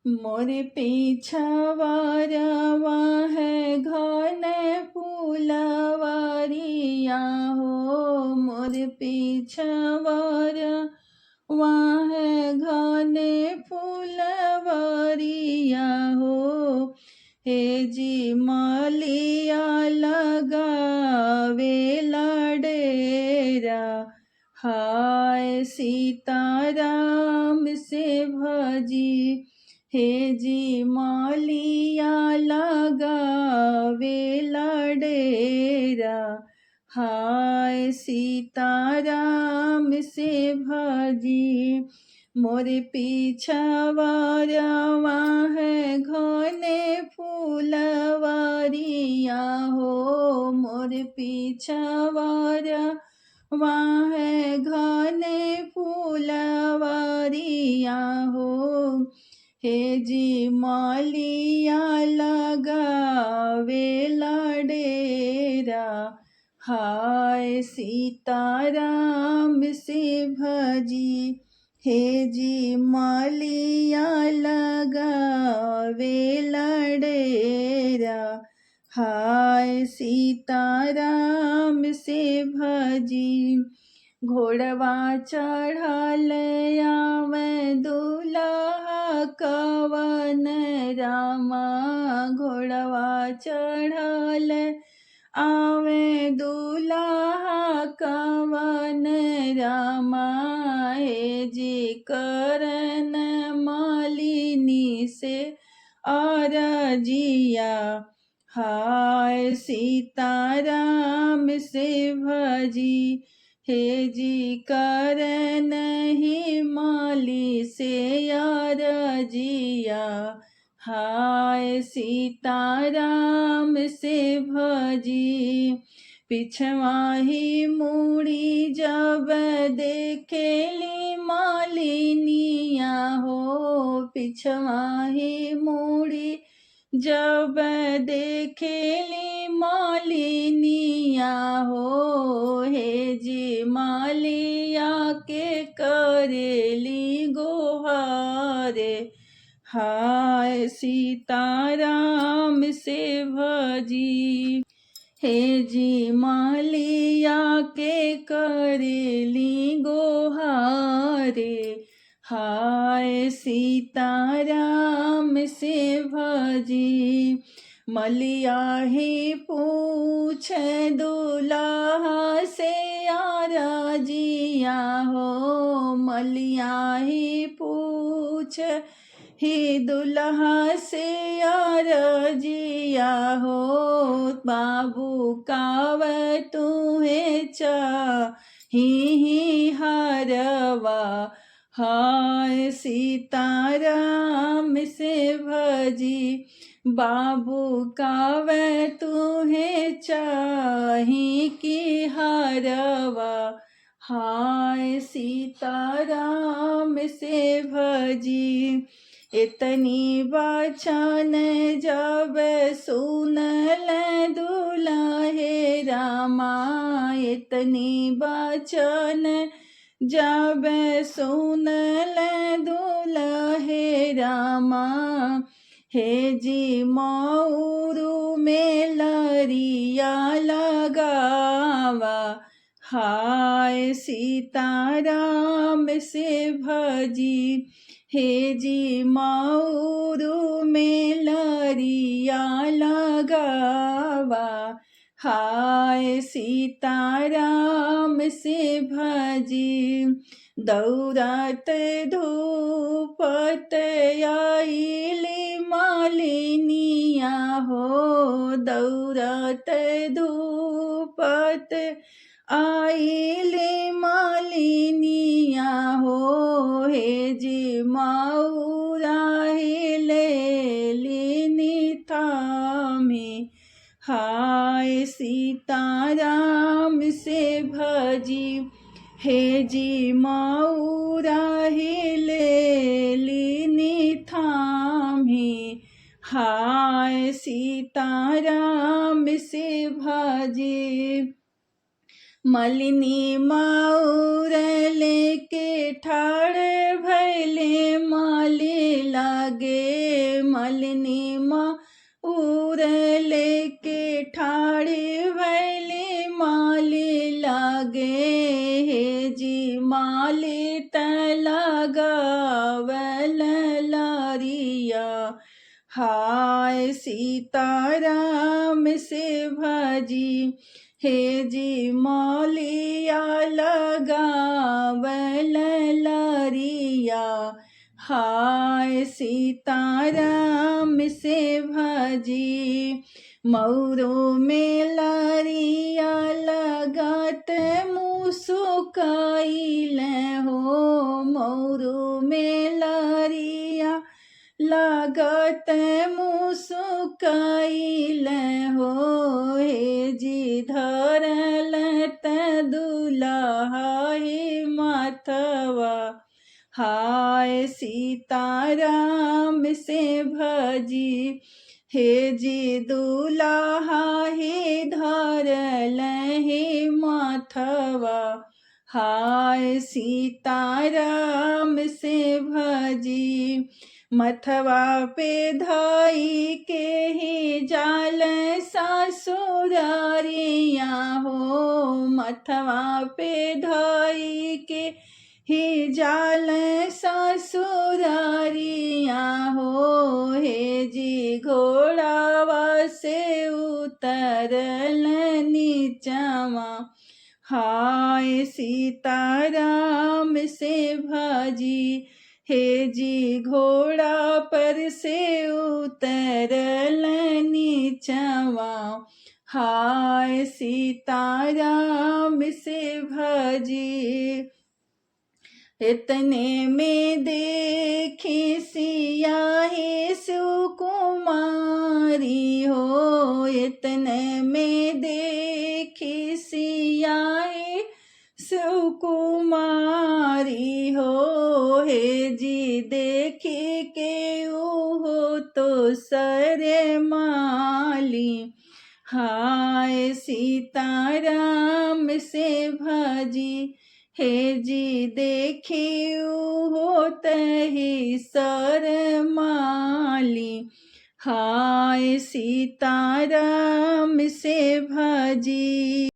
मोर पिछवारवा है घन फूलवरिया हो। मोर पिछवारवा है घन फूलवरिया हो। हे जी मालिया लगावे लडेरा, हाय सीताराम से भजी। हे जी मालिया लगावे लडेरा, हाय सीताराम से भजी। मोर पिछवारवा है घने फूलवरिया हो। मोर पिछवारवा है घने फूलवरिया हो। हे जी मालिया लगावे लडेरा, हाय सीताराम से भजी। हे जी मालिया लगावे लडेरा, हाय सीताराम से भजी। घोड़वा चढ़ल आवे दूल्हा कवन रामा, घोड़वा चढ़ल आवे दूल्हा कवन रामा। हे जी करन मालिनी से अरजिया, हाय सीताराम से भजी। हे जी करन ही माली से अरजिया, हाय सीताराम से भजी। पिछवा ही मुड़ी जब देखेली मालिनिया हो। पिछवा ही मुड़ी जब देखेली मालिनिया हो। हे जी मालिया के करेली गोहारे, हाय सीताराम से भजी। हे जी मालिया के करेली गोहारे, हाय सीताराम से भजी। मलिया ही पूछ दूल्हा से अरजिया हो। मलिया ही पूछ ही दुल्हा से अरजिया हो। बाबू काव तुहे चाही हरवा, हाय सीताराम से भजी। बाबू काव तुहे चाही की हरवा, हाय सीताराम से भजी। इतनी बचन जब सुनल दुल्हे रामा, इतनी बचन जब सुनल दुल्हे रामा। हे जी मऊरू में लरिया लगावा, हाय सीताराम से भजी। हे जी मऊरू में लरिया लगावा, हाय सीताराम से भजी। दौड़त धूपत आइली मालिनिया हो। दौड़त धूपत आइली मालिनिया हो। हे जी मऊरा लेली थामी, हाय सीताराम से भजी। हे जी मऊरा लेली थामी, हाय सीताराम से भजी। मलिनी माउर लेके ठाड़ भैले माले लागे। मलिनी माउर लेके ठाड़े भैले माले लागे। हे जी माले त लगावल लारिया। हाय सीताराम से भजी हे जी मौलिया लगावल लारिया। हाय सीताराम से भजी मऊरो में लारिया लगात मुसुकाइल हो। मऊरो में लारिया लागत मुसुकाइल हो। हे जी धरल त दुल्हा हे माथवा। हाय सीताराम से भजी हे जी दुल्हा हे धरल हे माथवा। हाय सीताराम से भजी मथवा पे धाई के ही जाल सासुरारिया हो। मथवा पे धाई के ही जाल सासुरारिया हो। हे जी घोड़ावा से उतरल नीचवा। हाय सीताराम से भजी हे जी घोड़ा पर से उतरल नीचवा। हाय सीताराम से भजी इतने में देखी सिया हे सुकुमारी हो। इतने में देखी सिया हे सुकुमारी हो। हे जी देखी के हो तो शरमाली। हाय सीताराम से भजी हे जी देखी हो तही शरमाली। हाय सीताराम से भजी।